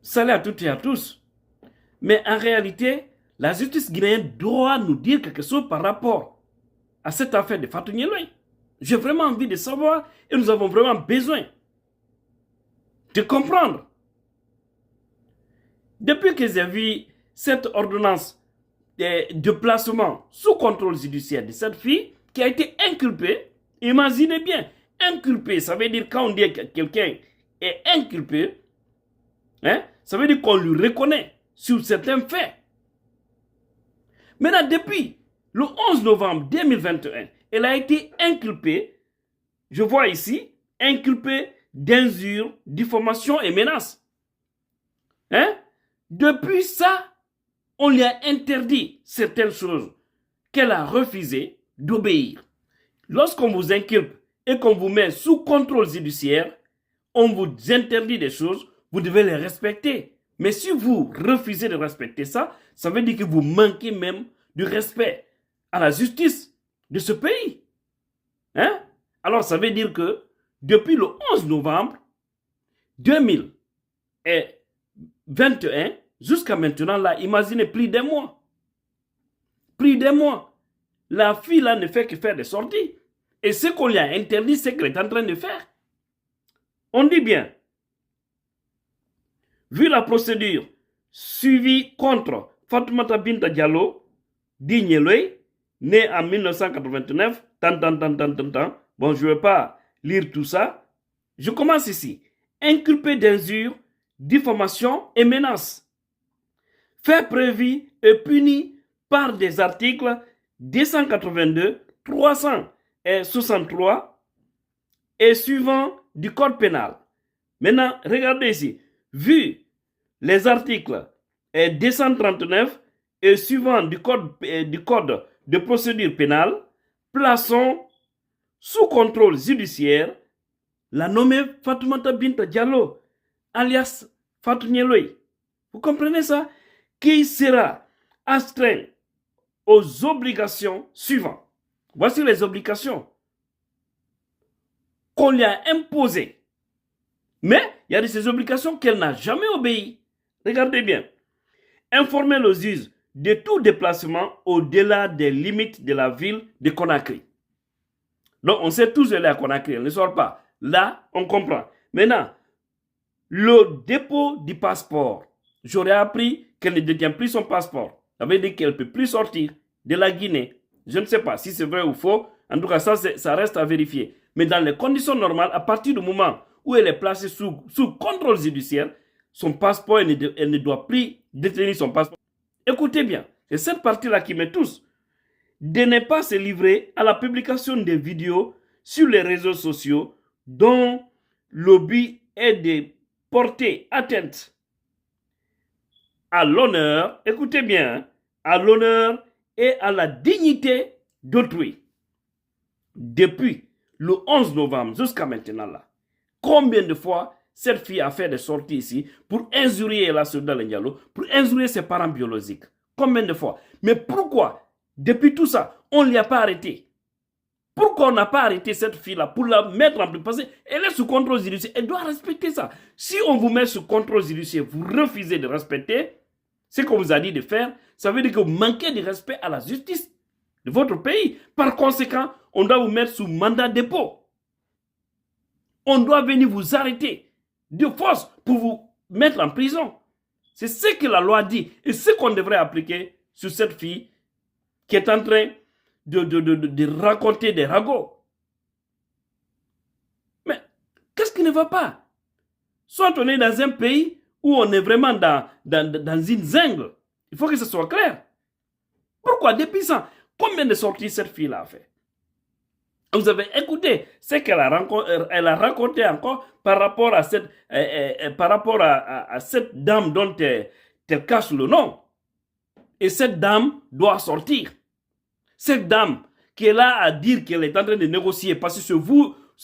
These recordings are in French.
Salut à toutes et à tous. Mais en réalité, la justice guinéenne doit nous dire quelque chose par rapport à cette affaire de Fatou Niéloy. J'ai vraiment envie de savoir et nous avons vraiment besoin de comprendre. Depuis que j'ai vu cette ordonnance de placement sous contrôle judiciaire de cette fille qui a été inculpée, imaginez bien, inculpée, ça veut dire quand on dit que quelqu'un est inculpé, ça veut dire qu'on lui reconnaît sur certains faits. Maintenant, depuis le 11 novembre 2021, elle a été inculpée, je vois ici, inculpée d'injures, diffamation et menaces. Depuis ça, on lui a interdit certaines choses qu'elle a refusé d'obéir. Lorsqu'on vous inculpe et qu'on vous met sous contrôle judiciaire, on vous interdit des choses, vous devez les respecter. Mais si vous refusez de respecter ça, ça veut dire que vous manquez même du respect à la justice de ce pays. Alors ça veut dire que depuis le 11 novembre 2021 jusqu'à maintenant, là, imaginez plus d'un mois. Plus d'un mois. La fille là ne fait que faire des sorties. Et ce qu'on lui a interdit, c'est qu'elle est en train de faire. On dit bien, vu la procédure suivie contre Fatoumata Binta Diallo, dit Niéloy, né en 1989, bon, je ne vais pas lire tout ça. Je commence ici. Inculpé d'injures, diffamation et menaces. Fait prévu et puni par des articles 282, 363 et suivant du code pénal. Maintenant, regardez ici. Vu les articles 239 et suivant du code de procédure pénale, plaçons sous contrôle judiciaire la nommée Fatoumata Binta Diallo, alias Fatou Niéloy. Vous comprenez ça? Qui sera astreint aux obligations suivantes. Voici les obligations qu'on lui a imposées. Mais il y a de ces obligations qu'elle n'a jamais obéi. Regardez bien. Informer le juge de tout déplacement au-delà des limites de la ville de Conakry. Donc, on sait tous elle est à Conakry, elle ne sort pas. Là, on comprend. Maintenant, le dépôt du passeport. J'aurais appris qu'elle ne détient plus son passeport. Ça veut dire qu'elle ne peut plus sortir de la Guinée. Je ne sais pas si c'est vrai ou faux. En tout cas, ça reste à vérifier. Mais dans les conditions normales, à partir du moment où elle est placée sous contrôle judiciaire, son passeport, elle ne doit plus détenir son passeport. Écoutez bien, c'est cette partie-là qui me touche. De ne pas se livrer à la publication des vidéos sur les réseaux sociaux dont le but est de porter atteinte à l'honneur, écoutez bien, à l'honneur et à la dignité d'autrui. Depuis le 11 novembre jusqu'à maintenant, là, combien de fois cette fille a fait des sorties ici pour injurier la Souda Diallo, pour injurier ses parents biologiques? Combien de fois? Mais pourquoi, depuis tout ça, on ne l'a pas arrêté? Pourquoi on n'a pas arrêté cette fille-là pour la mettre en prison? Parce qu'elle est sous contrôle judiciaire. Elle doit respecter ça. Si on vous met sous contrôle judiciaire, vous refusez de respecter ce qu'on vous a dit de faire, ça veut dire que vous manquez de respect à la justice de votre pays. Par conséquent, on doit vous mettre sous mandat de dépôt. On doit venir vous arrêter de force pour vous mettre en prison. C'est ce que la loi dit et ce qu'on devrait appliquer sur cette fille qui est en train de raconter des ragots. Mais qu'est-ce qui ne va pas? Soit on est dans un pays où on est vraiment dans une jungle. Il faut que ce soit clair. Pourquoi depuis ça? Combien de sorties cette fille-là a fait? Vous avez écouté ce qu'elle a raconté encore par rapport à cette dame dont elle cache le nom. Et cette dame doit sortir. Cette dame qui est là à dire qu'elle est en train de négocier, parce que c'est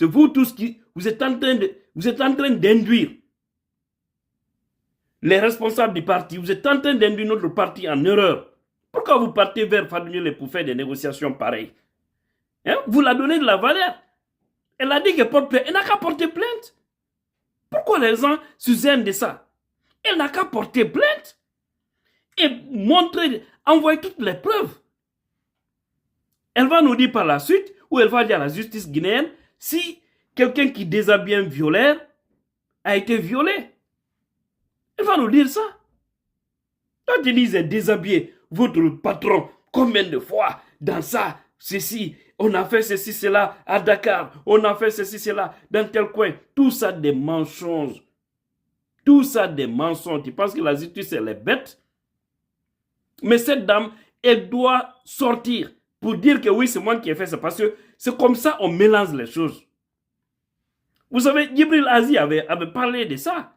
vous tous qui vous êtes en train d'induire les responsables du parti, vous êtes en train d'induire notre parti en erreur. Pourquoi vous partez vers Fatou Niéloy pour faire des négociations pareilles? Vous la donnez de la valeur. Elle a dit qu'elle porte plainte. Elle n'a qu'à porter plainte. Pourquoi les gens se gênent de ça? Elle n'a qu'à porter plainte et envoyer toutes les preuves. Elle va nous dire par la suite, ou elle va dire à la justice guinéenne, si quelqu'un qui déshabille un violeur a été violé. Elle va nous dire ça. Quand tu dis déshabiller votre patron, combien de fois dans ça, ceci, on a fait ceci, cela à Dakar, on a fait ceci, cela dans tel coin. Tout ça des mensonges. Tout ça des mensonges. Tu penses que la justice, elle est bête? Mais cette dame, elle doit sortir pour dire que oui, c'est moi qui ai fait ça. Parce que c'est comme ça on mélange les choses. Vous savez, Djibril Azy avait parlé de ça.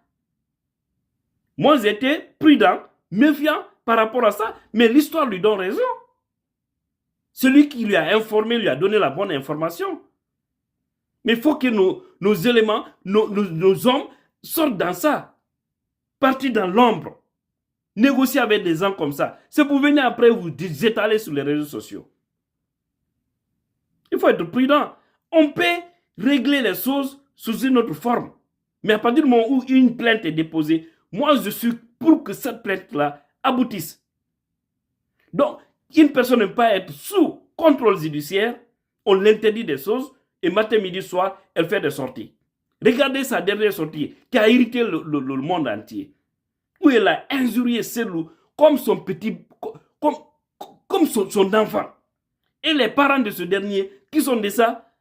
Moi, j'étais prudent, méfiant par rapport à ça, mais l'histoire lui donne raison. Celui qui lui a informé, lui a donné la bonne information. Mais il faut que nos éléments, nos hommes sortent dans ça. Partir dans l'ombre. Négocier avec des gens comme ça. C'est pour venir après vous étaler sur les réseaux sociaux. Il faut être prudent. On peut régler les choses sous une autre forme. Mais à partir du moment où une plainte est déposée, moi je suis pour que cette plainte-là aboutisse. Donc, une personne ne peut pas être sous contrôle judiciaire, on l'interdit des choses, et matin, midi, soir, elle fait des sorties. Regardez sa dernière sortie, qui a irrité le monde entier. Où elle a injurié Selou comme son petit, comme son enfant. Et les parents de ce dernier, qui sont de ça,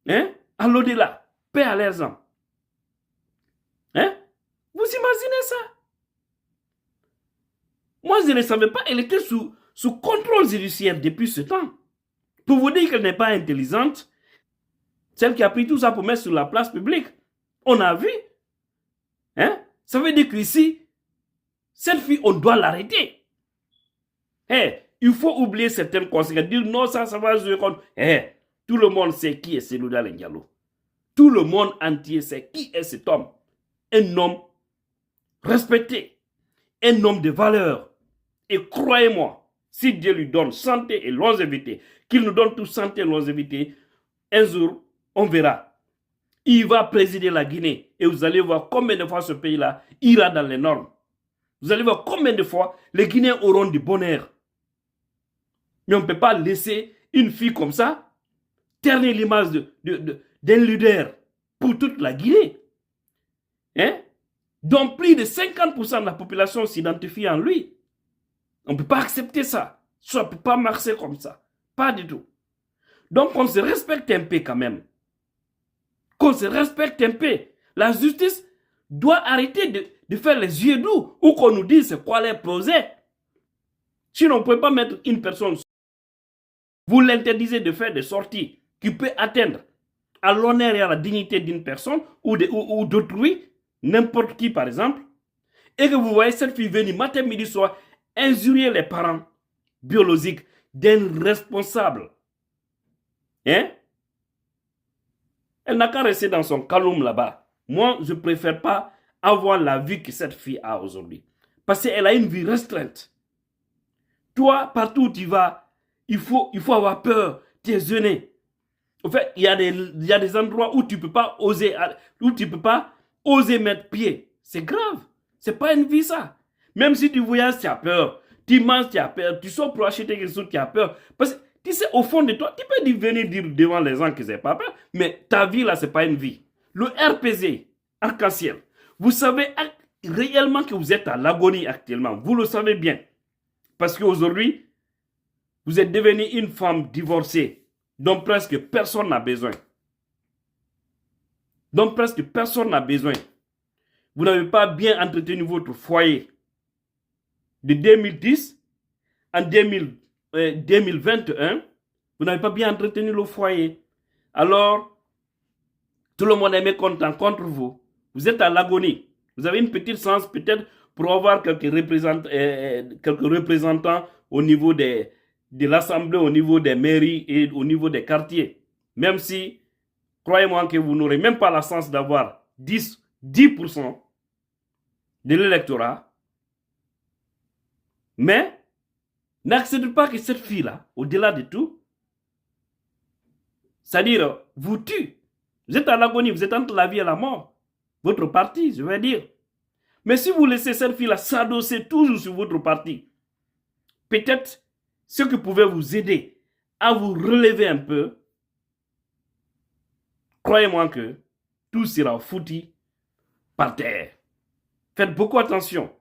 hein, à l'au-delà, paix à leurs âmes. Hein? Vous imaginez ça? Moi, je ne savais pas, elle était sous contrôle judiciaire depuis ce temps. Pour vous dire qu'elle n'est pas intelligente, celle qui a pris tout ça pour mettre sur la place publique, on a vu. Hein? Ça veut dire qu'ici, cette fille, on doit l'arrêter. Hey, il faut oublier certaines conséquences. Dire non, ça va jouer contre. Hey, tout le monde sait qui est Selouda Diallo. Tout le monde entier sait qui est cet homme. Un homme respecté. Un homme de valeur. Et croyez-moi, si Dieu lui donne santé et longévité, qu'il nous donne tout santé et longévité, un jour, on verra. Il va présider la Guinée. Et vous allez voir combien de fois ce pays-là ira dans les normes. Vous allez voir combien de fois les Guinéens auront du bonheur. Mais on ne peut pas laisser une fille comme ça ternir l'image d'un leader pour toute la Guinée. Hein? Donc plus de 50% de la population s'identifie en lui. On ne peut pas accepter ça. Ça ne peut pas marcher comme ça. Pas du tout. Donc on se respecte un peu quand même. Qu'on se respecte un peu. La justice doit arrêter de faire les yeux doux ou qu'on nous dise c'est quoi les procès. Sinon, on ne peut pas mettre une personne. Vous l'interdisez de faire des sorties qui peuvent atteindre à l'honneur et à la dignité d'une personne ou d'autrui, n'importe qui par exemple, et que vous voyez cette fille venir matin, midi, soir, injurier les parents biologiques d'un responsable. Hein? Elle n'a qu'à rester dans son calme là-bas. Moi, je ne préfère pas avoir la vie que cette fille a aujourd'hui. Parce qu'elle a une vie restreinte. Toi, partout où tu vas, il faut avoir peur. Tu es gêné. En fait, il y a des endroits où tu ne peux pas oser mettre pied. C'est grave. Ce n'est pas une vie, ça. Même si tu voyages, tu as peur. Tu manges, tu as peur. Tu sors pour acheter quelque chose, tu as peur. Parce que tu sais, au fond de toi, tu peux venir dire devant les gens que c'est pas peur, mais ta vie, là, ce n'est pas une vie. Le RPZ, arc-en-ciel, vous savez réellement que vous êtes à l'agonie actuellement. Vous le savez bien. Parce qu'aujourd'hui, vous êtes devenu une femme divorcée dont presque personne n'a besoin. Dont presque personne n'a besoin. Vous n'avez pas bien entretenu votre foyer. De 2010 en 2021, vous n'avez pas bien entretenu le foyer. Alors, tout le monde est mécontent contre vous. Vous êtes à l'agonie. Vous avez une petite chance peut-être pour avoir quelques représentants au niveau de l'Assemblée, au niveau des mairies et au niveau des quartiers. Même si, croyez-moi que vous n'aurez même pas la chance d'avoir 10% de l'électorat. Mais, n'acceptez pas que cette fille-là, au-delà de tout, c'est-à-dire, vous tue. Vous êtes à l'agonie, vous êtes entre la vie et la mort. Votre parti, je vais dire. Mais si vous laissez cette fille-là s'adosser toujours sur votre parti, peut-être ce qui pouvait vous aider à vous relever un peu, croyez-moi que tout sera foutu par terre. Faites beaucoup attention.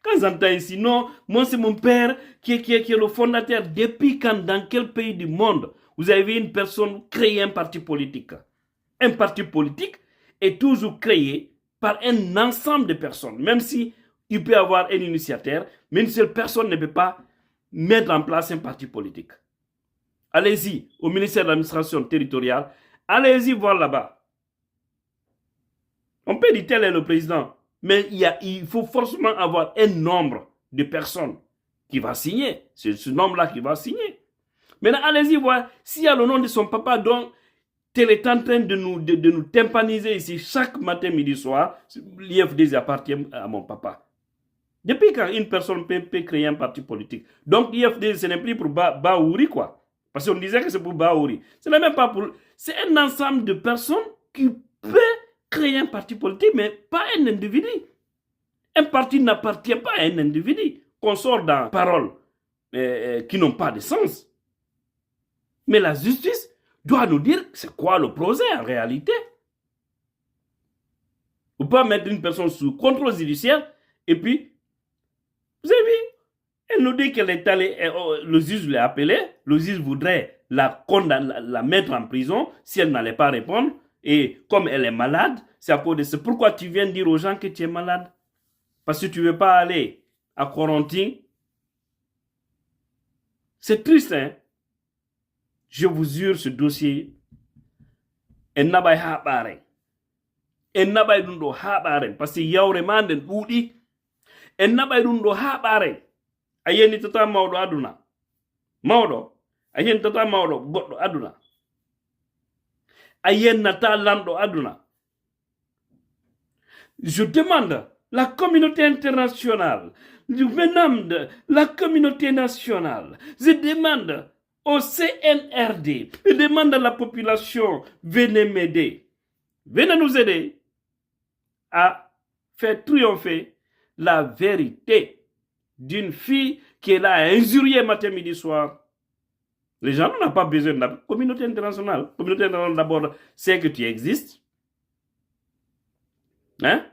Quand j'entends ici, non, moi c'est mon père qui est le fondateur. Depuis quand, dans quel pays du monde, vous avez vu une personne créer un parti politique? Un parti politique est toujours créé par un ensemble de personnes. Même si il peut y avoir un initiateur, mais une seule personne ne peut pas mettre en place un parti politique. Allez-y au ministère de l'administration territoriale, allez-y voir là-bas. On peut dire tel est le président, mais il faut forcément avoir un nombre de personnes qui va signer. C'est ce nombre-là qui va signer. Maintenant, allez-y voir s'il y a le nom de son papa, donc tel est en train de nous tympaniser ici chaque matin, midi, soir. L'IFDZ appartient à mon papa. Depuis quand une personne peut créer un parti politique? Donc l'IFDZ, ce n'est plus pour Baouri, quoi. Parce qu'on disait que c'est pour Baouri. Ce n'est même pas pour... C'est un ensemble de personnes qui peut créer un parti politique, mais pas un individu. Un parti n'appartient pas à un individu. Qu'on sort dans paroles qui n'ont pas de sens. Mais la justice doit nous dire c'est quoi le procès en réalité. On peut mettre une personne sous contrôle judiciaire et puis, vous avez vu, elle nous dit qu'elle est allée, le juge l'a appelée, le juge voudrait la mettre en prison si elle n'allait pas répondre. Et comme elle est malade, c'est à cause de ça. Pourquoi tu viens dire aux gens que tu es malade? Parce que tu ne veux pas aller à Corentin. C'est triste, hein? Je vous jure, ce dossier, elle n'a pas haɓare. Elle n'a pas d'undo haɓare. Parce que yawre manden ɗuuɗi. Elle n'a pas d'undo haɓare. A yeni tata mawɗo aduna. Mawɗo. A yeni tata mawɗo goɗɗo aduna. A yennata lamɗo aduna. Je demande la communauté internationale, je demande la communauté nationale, je demande au CNRD, je demande à la population, venez m'aider, venez nous aider à faire triompher la vérité d'une fille qui est là à injurier matin, midi, soir. Les gens n'ont pas besoin de la communauté internationale. La communauté internationale d'abord sait que tu existes. Hein?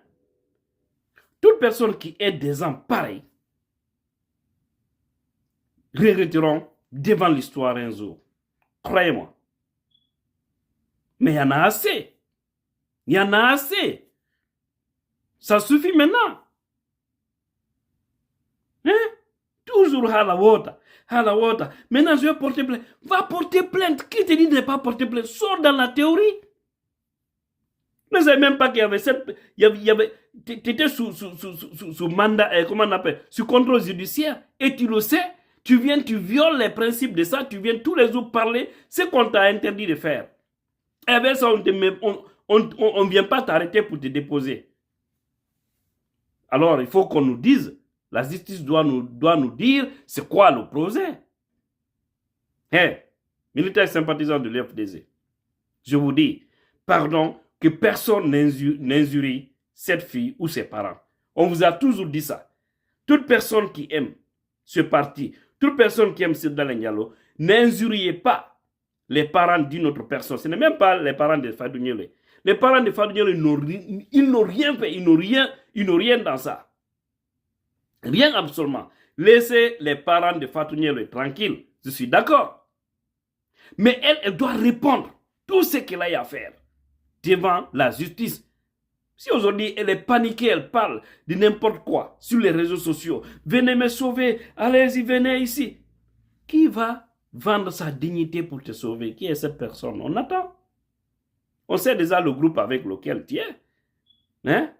Toute personne qui aide des gens pareils regretteront devant l'histoire un jour. Croyez-moi. Mais il y en a assez. Il y en a assez. Ça suffit maintenant. Hein? Toujours à la water. À la water. Maintenant, je vais porter plainte. Va porter plainte. Qui te dit de ne pas porter plainte? Sors dans la théorie. Ne savez même pas qu'il y avait cette... Tu étais sous mandat, comment on appelle? Sous contrôle judiciaire. Et tu le sais. Tu violes les principes de ça. Tu viens tous les jours parler ce qu'on t'a interdit de faire. Et avec ça, on ne vient pas t'arrêter pour te déposer. Alors, il faut qu'on nous dise. La justice doit nous dire c'est quoi le procès. Hey, militaires sympathisants de l'FDZ, je vous dis, pardon, que personne n'injurie cette fille ou ses parents. On vous a toujours dit ça. Toute personne qui aime ce parti, toute personne qui aime Seydou Diallo, n'injuriez pas les parents d'une autre personne. Ce n'est même pas les parents de Fadou Ndiaye. Les parents de Fadou Ndiaye, ils n'ont rien fait, ils n'ont rien dans ça. Rien absolument. Laissez les parents de Fatou Ndiaye tranquilles. Je suis d'accord. Mais elle doit répondre tout ce qu'elle a à faire devant la justice. Si aujourd'hui elle est paniquée, elle parle de n'importe quoi sur les réseaux sociaux. Venez me sauver, allez-y, venez ici. Qui va vendre sa dignité pour te sauver? Qui est cette personne? On attend. On sait déjà le groupe avec lequel tu es. Hein?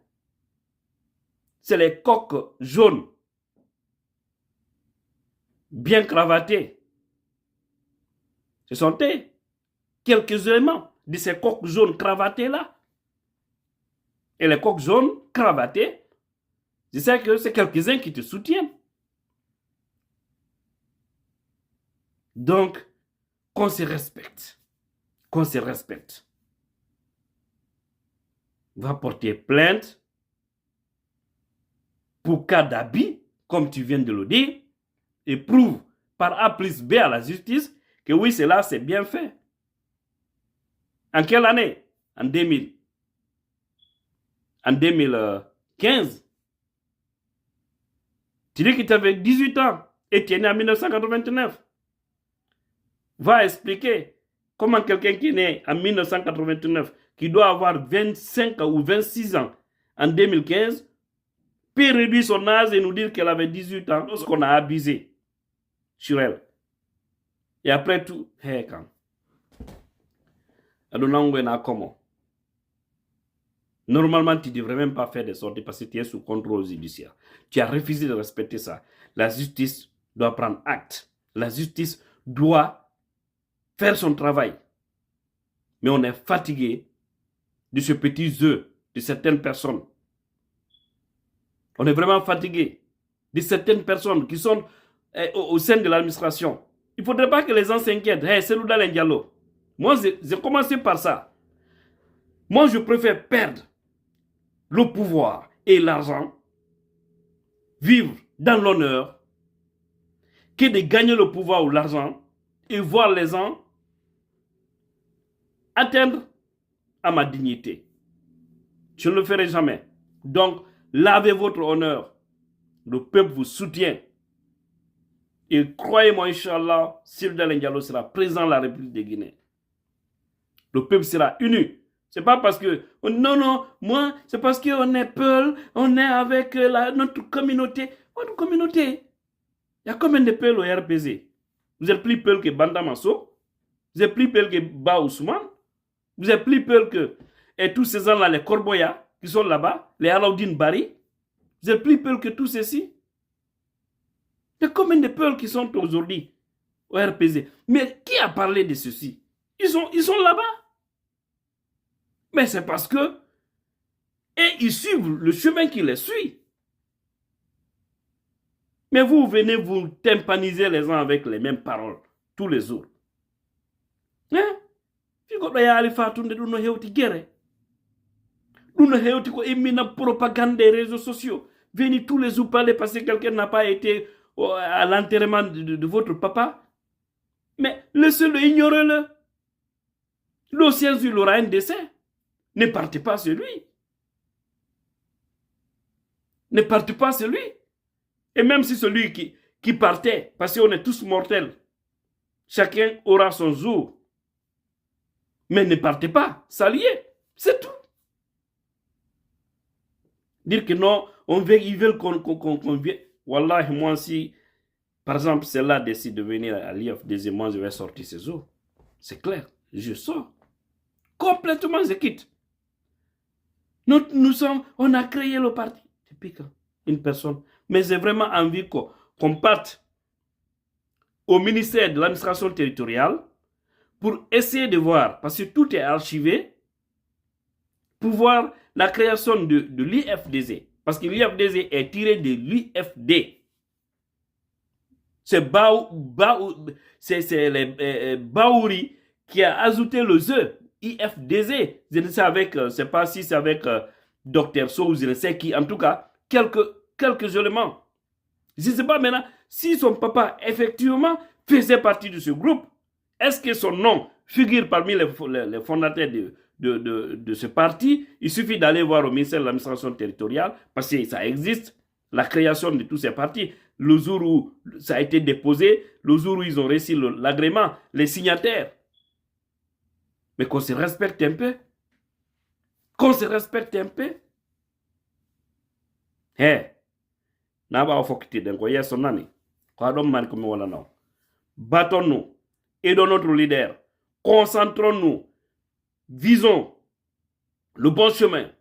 C'est les coqs jaunes, bien cravatés. Ce sont quelques éléments de ces coqs jaunes cravatés-là. Et les coqs jaunes cravatés, je sais que c'est quelques-uns qui te soutiennent. Donc, qu'on se respecte. Qu'on se respecte. Va porter plainte. pour cas d'abus, comme tu viens de le dire, et prouve par A plus B à la justice que oui, cela c'est bien fait. En quelle année? En 2000. En 2015. Tu dis que tu avais 18 ans et tu es né en 1989. Va expliquer comment quelqu'un qui est né en 1989, qui doit avoir 25 ou 26 ans en 2015, peut réduire son âge et nous dire qu'elle avait 18 ans lorsqu'on a abusé sur elle. Et après tout, quand normalement, tu ne devrais même pas faire des sorties parce que tu es sous contrôle judiciaire. Tu as refusé de respecter ça. La justice doit prendre acte. La justice doit faire son travail. Mais on est fatigué de ce petit jeu de certaines personnes. On est vraiment fatigué de certaines personnes qui sont au sein de l'administration. Il ne faudrait pas que les gens s'inquiètent. Hey, c'est Louda Diallo. Moi, j'ai commencé par ça. Moi, je préfère perdre le pouvoir et l'argent, vivre dans l'honneur, que de gagner le pouvoir ou l'argent et voir les gens atteindre à ma dignité. Je ne le ferai jamais. Donc, lavez votre honneur. Le peuple vous soutient. Et croyez-moi, Inch'Allah, Sylvain Diallo sera président de la République de Guinée. Le peuple sera uni. C'est pas parce que, non, moi, c'est parce qu'on est Peul, on est avec notre communauté. Votre communauté, il y a combien de Peul au RPZ? Vous êtes plus Peul que Banda Masso? Vous êtes plus Peul que Ba Ousmane? Vous êtes plus Peul que et tous ces gens-là, les Corboya, qui sont là-bas, les Alaoudine Bari? Vous êtes plus Peul que tous ceux-ci? Il y a combien de Peuls qui sont aujourd'hui au RPZ? Mais qui a parlé de ceci? Ils sont là-bas. Mais c'est parce que et ils suivent le chemin qui les suit. Mais vous venez vous tympaniser les uns avec les mêmes paroles tous les jours. Hein? Propagande des réseaux sociaux. Venez tous les jours parler parce que quelqu'un n'a pas été à l'enterrement de votre papa. Mais laissez-le, ignorez-le. L'océan, il aura un décès. Ne partez pas sur lui. Ne partez pas sur lui. Et même si celui qui partait, parce qu'on est tous mortels, chacun aura son jour. Mais ne partez pas, ça y est, c'est tout. Dire que non, ils veulent qu'on vienne. Wallah, moi si, par exemple, celle-là décide de venir à l'IFDZ, moi je vais sortir ces jours. C'est clair, je sors. Complètement, je quitte. Nous sommes, on a créé le parti. Depuis quand? Une personne. Mais j'ai vraiment envie qu'on parte au ministère de l'administration territoriale pour essayer de voir, parce que tout est archivé, pour voir la création de l'IFDZ. Parce que l'IFDZ est tiré de l'IFD. C'est les Baouri qui a ajouté le Z, IFDZ. Je ne sais avec, je ne sais pas si c'est avec Dr So ou je ne sais qui, en tout cas, quelques éléments. Je ne sais pas maintenant si son papa effectivement faisait partie de ce groupe. Est-ce que son nom figure parmi les fondateurs de ce parti? Il suffit d'aller voir au ministère de l'administration territoriale parce que ça existe, la création de tous ces partis. Le jour où ça a été déposé, le jour où ils ont reçu l'agrément, les signataires. Mais qu'on se respecte un peu. Qu'on se respecte un peu. Hé, n'aba fokiti den ko yeso nani. Ko adom man ko mi wala non. Battons-nous, aidons notre leader, concentrons-nous, visons le bon chemin,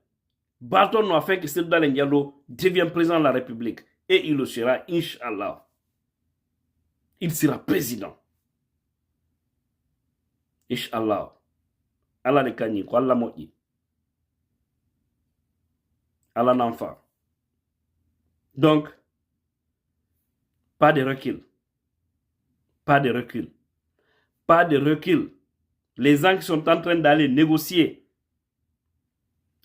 battons-nous afin que Sylvain Diallo devienne président de la République. Et il le sera, Inch'Allah. Il sera président. Inch'Allah. Allah ne kanyi, ko Allah moji. Allah n'enfant. Donc, pas de recul. Pas de recul. Pas de recul. Les gens qui sont en train d'aller négocier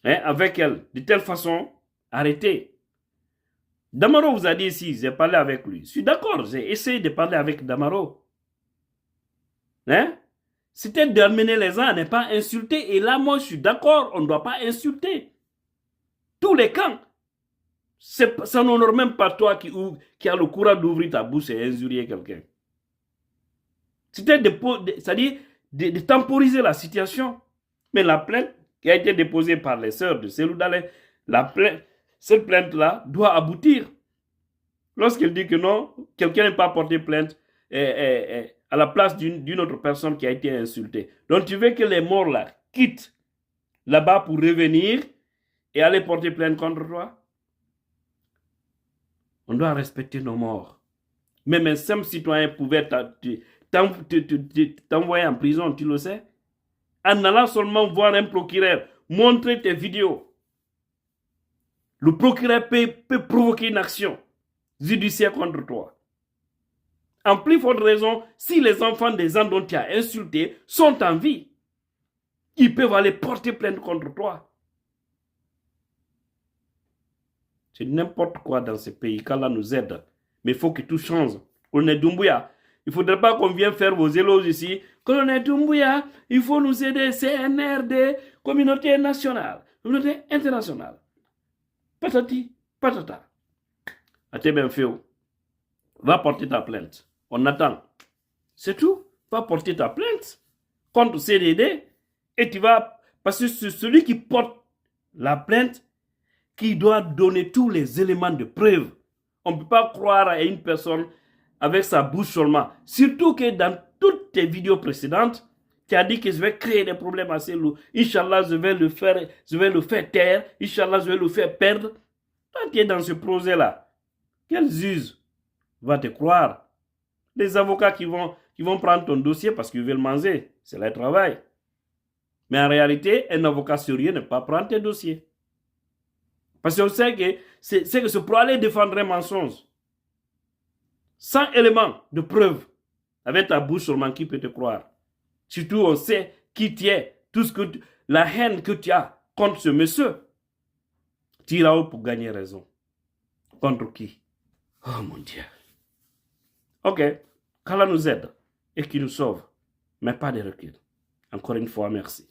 avec elle, de telle façon, arrêtez. Damaro vous a dit ici, j'ai parlé avec lui. Je suis d'accord, j'ai essayé de parler avec Damaro. Hein? C'était d'amener les gens à ne pas insulter. Et là, moi, je suis d'accord, on ne doit pas insulter. Tous les camps. Ça n'honore même pas toi qui a le courage d'ouvrir ta bouche et injurier quelqu'un. C'était c'est-à-dire de temporiser la situation. Mais la plainte qui a été déposée par les sœurs de Selou Dalé, cette plainte-là doit aboutir. Lorsqu'elle dit que non, quelqu'un n'est pas porté plainte à la place d'une autre personne qui a été insultée. Donc tu veux que les morts là quittent là-bas pour revenir et aller porter plainte contre toi? On doit respecter nos morts. Même un simple citoyen pouvait t'envoyer en prison, tu le sais? En allant seulement voir un procureur, montrer tes vidéos. Le procureur peut provoquer une action judiciaire contre toi. En plus forte raison, si les enfants des gens dont tu as insulté sont en vie, ils peuvent aller porter plainte contre toi. C'est n'importe quoi dans ce pays. qu'Allah nous aide. Mais il faut que tout change. Colonel Doumbouya, il ne faudrait pas qu'on vienne faire vos éloges ici. Colonel Doumbouya, il faut nous aider. CNRD, communauté nationale, communauté internationale. Patati, patata. Atebemfeo, va porter ta plainte. On attend. C'est tout. Va porter ta plainte contre CDD et tu vas... Parce que c'est celui qui porte la plainte qui doit donner tous les éléments de preuve. On ne peut pas croire à une personne avec sa bouche seulement. Surtout que dans toutes tes vidéos précédentes, tu as dit que je vais créer des problèmes à Selou. Inch'Allah, je vais le faire taire. Inch'Allah, je vais le faire perdre. Toi, tu es dans ce projet-là. Quel juge va te croire? Les avocats qui vont prendre ton dossier parce qu'ils veulent manger. C'est leur travail. Mais en réalité, un avocat sérieux ne peut pas prendre tes dossiers. Parce qu'on sait que c'est pour aller défendre un mensonge. Sans élément de preuve. Avec ta bouche seulement, qui peut te croire? Surtout, on sait qui tu es. La haine que tu as contre ce monsieur. Tu iras pour gagner raison. Contre qui? Oh mon Dieu. Ok. Qu'Allah nous aide et qu'il nous sauve. Mais pas de recul. Encore une fois, merci.